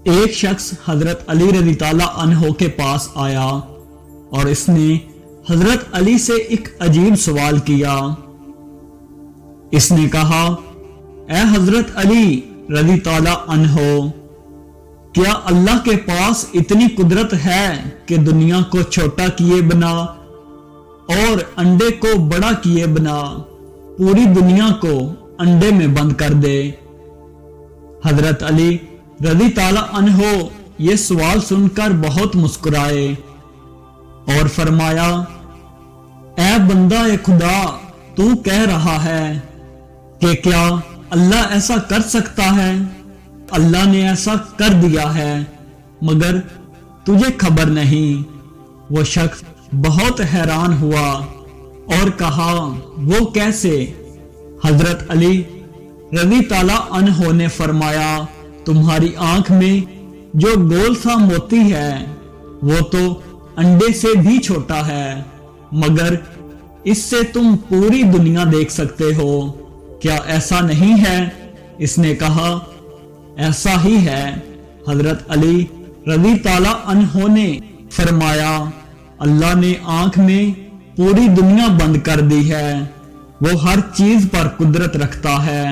ایک شخص حضرت علی رضی تعالیٰ عنہ کے پاس آیا اور اس نے حضرت علی سے ایک عجیب سوال کیا۔ اس نے کہا، اے حضرت علی رضی تعالیٰ عنہ، کیا اللہ کے پاس اتنی قدرت ہے کہ دنیا کو چھوٹا کیے بنا اور انڈے کو بڑا کیے بنا پوری دنیا کو انڈے میں بند کر دے؟ حضرت علی رضی تعالیٰ عنہ یہ سوال سن کر بہت مسکرائے اور فرمایا، اے بندہ خدا، تو کہہ رہا ہے کہ کیا اللہ ایسا کر سکتا ہے؟ اللہ نے ایسا کر دیا ہے، مگر تجھے خبر نہیں۔ وہ شخص بہت حیران ہوا اور کہا، وہ کیسے؟ حضرت علی رضی تعالیٰ عنہ نے فرمایا، تمہاری آنکھ میں جو گول سا موتی ہے وہ تو انڈے سے بھی چھوٹا ہے، مگر اس سے تم پوری دنیا دیکھ سکتے ہو، کیا ایسا نہیں ہے؟ اس نے کہا، ایسا ہی ہے۔ حضرت علی رضی تعالیٰ عنہ نے فرمایا، اللہ نے آنکھ میں پوری دنیا بند کر دی ہے، وہ ہر چیز پر قدرت رکھتا ہے۔